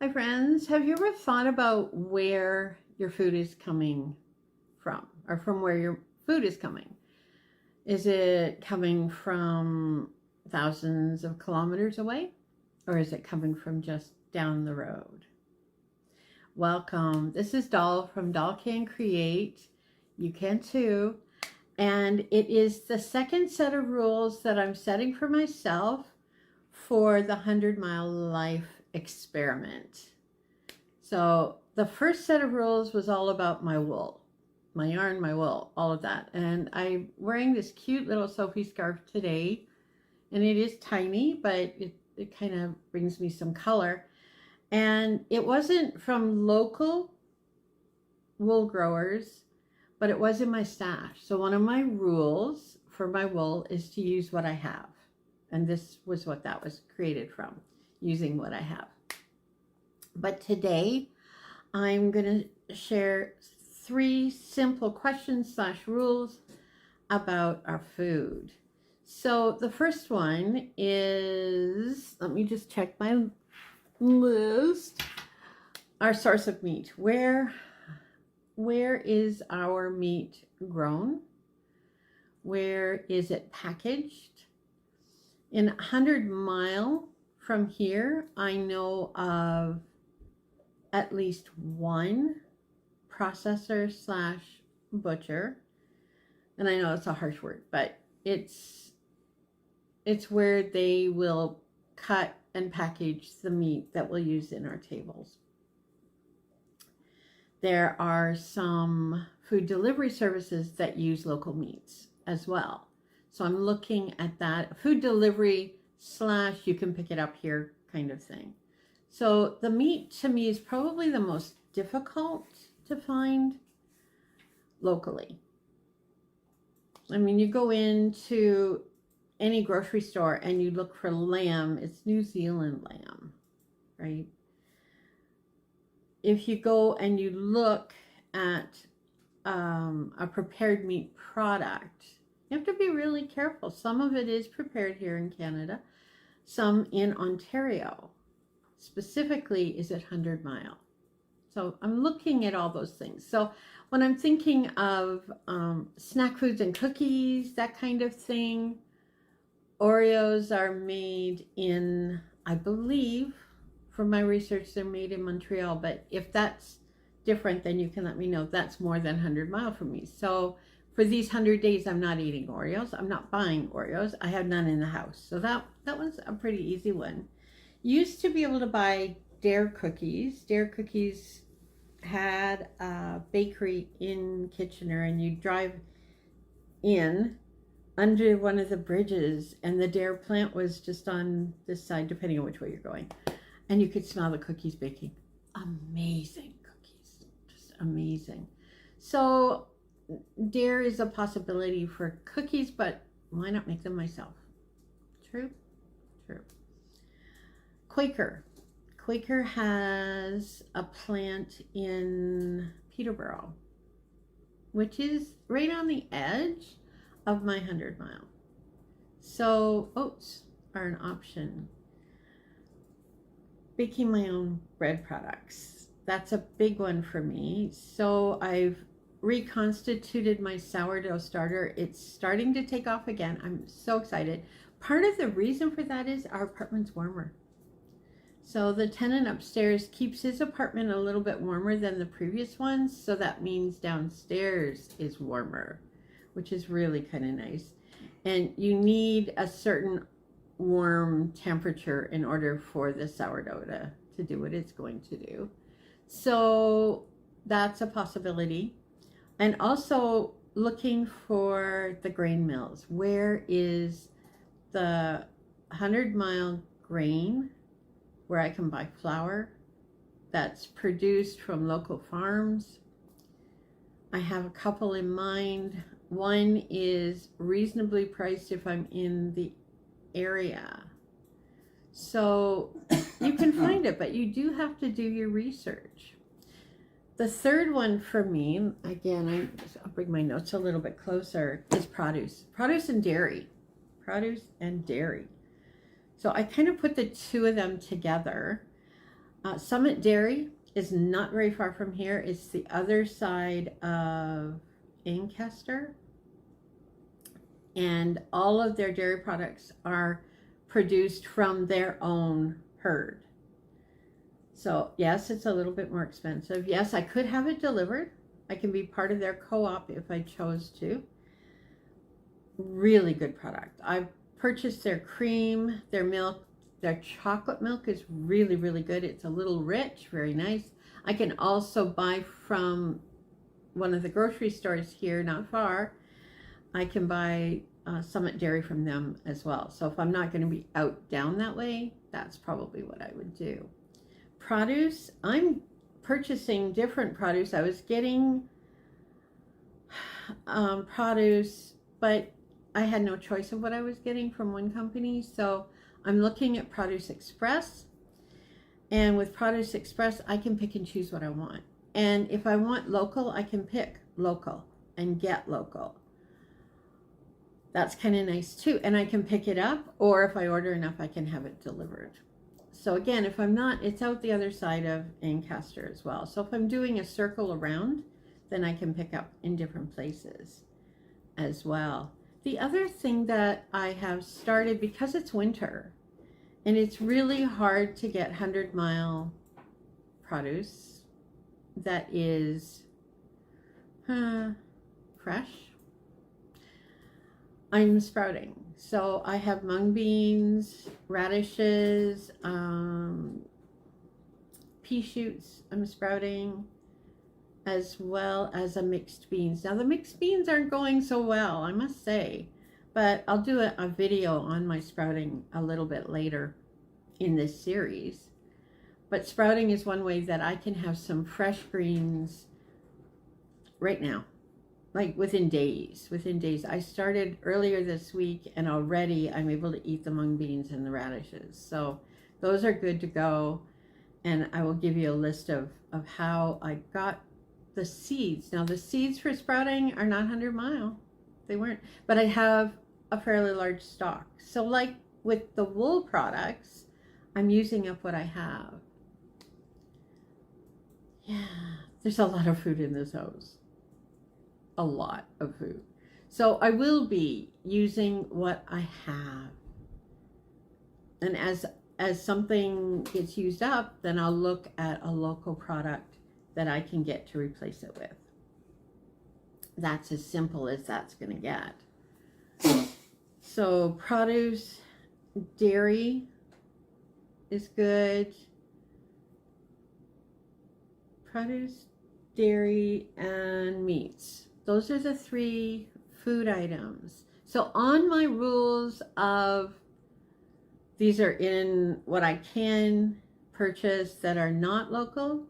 Hi, friends. Have you ever thought about where your food is coming from or from where your food is coming? Is it coming from thousands of kilometers away or is it coming from just down the road? Welcome. This is Doll from Doll Can Create. You can too. And it is the second set of rules that I'm setting for myself for the 100-mile life experiment. So the first set of rules was all about my wool, my yarn, my wool, all of that. And I'm wearing this cute little Sophie scarf today, and it is tiny, but it kind of brings me some color. And it wasn't from local wool growers, but it was in my stash. So one of my rules for my wool is to use what I have. And this was what that was created from, using what I have. But today, I'm going to share 3 simple questions / rules about our food. So the first one is, let me just check my list. Our source of meat. Where is our meat grown? Where is it packaged? In 100 mile from here, I know of at least one processor / butcher. And I know it's a harsh word, but it's where they will cut and package the meat that we'll use in our tables. There are some food delivery services that use local meats as well. So I'm looking at that food delivery / you can pick it up here kind of thing. So the meat to me is probably the most difficult to find locally. I mean, you go into any grocery store and you look for lamb, it's New Zealand lamb, right? If you go and you look at a prepared meat product, you have to be really careful. Some of it is prepared here in Canada, some in Ontario. Specifically, is it 100 mile? So I'm looking at all those things. So when I'm thinking of snack foods and cookies, that kind of thing, Oreos are made in, I believe, from my research, they're made in Montreal. But if that's different, then you can let me know. That's more than 100 mile from me. So for these 100 days, I'm not eating Oreos. I'm not buying Oreos. I have none in the house. So that was a pretty easy one. Used to be able to buy Dare cookies. Dare cookies had a bakery in Kitchener, and you drive in under one of the bridges, and the Dare plant was just on this side, depending on which way you're going. And you could smell the cookies baking. Amazing cookies. Just amazing. So Dare is a possibility for cookies, but why not make them myself? True? True. Quaker has a plant in Peterborough, which is right on the edge of my 100 mile. So oats are an option. Baking my own bread products. That's a big one for me. So I've reconstituted my sourdough starter. It's starting to take off again. I'm so excited. Part of the reason for that is our apartment's warmer. So the tenant upstairs keeps his apartment a little bit warmer than the previous one. So that means downstairs is warmer, which is really kind of nice. And you need a certain warm temperature in order for the sourdough to do what it's going to do. So that's a possibility. And also looking for the grain mills. Where is the 100 mile grain where I can buy flour that's produced from local farms? I have a couple in mind. One is reasonably priced if I'm in the area. So you can find it, but you do have to do your research. The third one for me, again, I'll bring my notes a little bit closer, is produce. Produce and dairy. Produce and dairy. So I kind of put the two of them together. Summit Dairy is not very far from here. It's the other side of Ancaster. And all of their dairy products are produced from their own herd. So yes, it's a little bit more expensive. Yes, I could have it delivered. I can be part of their co-op if I chose to. Really good product. I've purchased their cream, their milk. Their chocolate milk is really, really good. It's a little rich, very nice. I can also buy from one of the grocery stores here, not far. I can buy Summit Dairy from them as well. So if I'm not going to be out down that way, that's probably what I would do. Produce, I'm purchasing different produce. I was getting produce, but I had no choice of what I was getting from one company. So I'm looking at Produce Express. And with Produce Express, I can pick and choose what I want. And if I want local, I can pick local and get local. That's kind of nice too. And I can pick it up, or if I order enough, I can have it delivered. So again, if I'm not, it's out the other side of Ancaster as well. So if I'm doing a circle around, then I can pick up in different places as well. The other thing that I have started, because it's winter and it's really hard to get 100-mile produce that is fresh, I'm sprouting. So I have mung beans, radishes, pea shoots I'm sprouting, as well as a mixed beans. Now the mixed beans aren't going so well, I must say, but I'll do a video on my sprouting a little bit later in this series. But sprouting is one way that I can have some fresh greens right now, like within days. I started earlier this week and already I'm able to eat the mung beans and the radishes. So those are good to go. And I will give you a list of how I got the seeds. Now the seeds for sprouting are not 100-mile. They weren't, but I have a fairly large stock. So like with the wool products, I'm using up what I have. Yeah, there's a lot of food in this house. A lot of food. So I will be using what I have. And as something gets used up, then I'll look at a local product that I can get to replace it with. That's as simple as that's going to get. So produce, dairy is good. Produce, dairy, and meats. Those are the 3 food items. So on my rules of, these are in what I can purchase that are not local: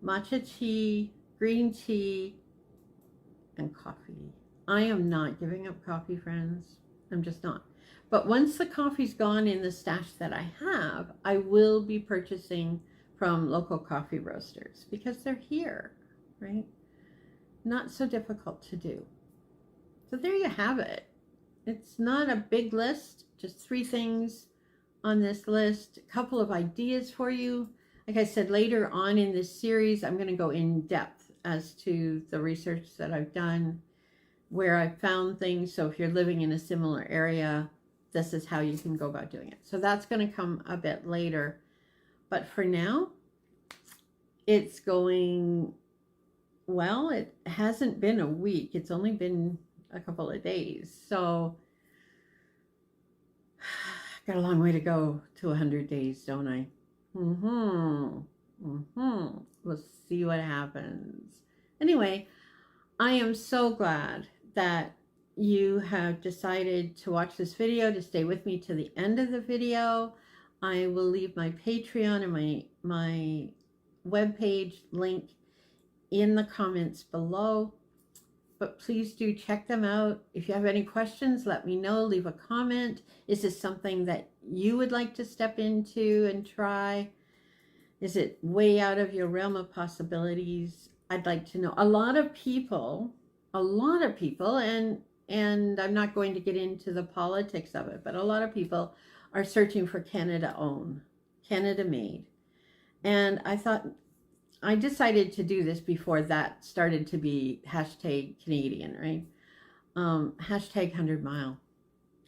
matcha tea, green tea, and coffee. I am not giving up coffee, friends. I'm just not. But once the coffee's gone in the stash that I have, I will be purchasing from local coffee roasters because they're here, right? Not so difficult to do. So there you have it. It's not a big list, just 3 things on this list, a couple of ideas for you. Like I said, later on in this series, I'm going to go in depth as to the research that I've done, where I've found things. So if you're living in a similar area, this is how you can go about doing it. So that's going to come a bit later. But for now, it's going well. It hasn't been a week. It's only been a couple of days. So got a long way to go to 100 days, don't I? We'll see what happens. Anyway, I am so glad that you have decided to watch this video, to stay with me to the end of the video. I will leave my Patreon and my webpage link in the comments below. But please do check them out. If you have any questions, let me know. Leave a comment. Is this something that you would like to step into and try? Is it way out of your realm of possibilities? I'd like to know. A lot of people, and I'm not going to get into the politics of it, but a lot of people are searching for Canada owned, Canada made. And I decided to do this before that started to be hashtag Canadian, right? Hashtag 100 mile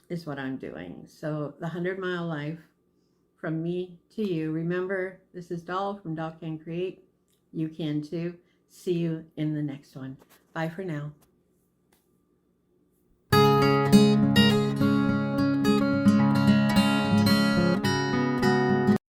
is what I'm doing. So the 100 mile life from me to you. Remember, this is Doll from Doll Can Create. You can too. See you in the next one. Bye for now.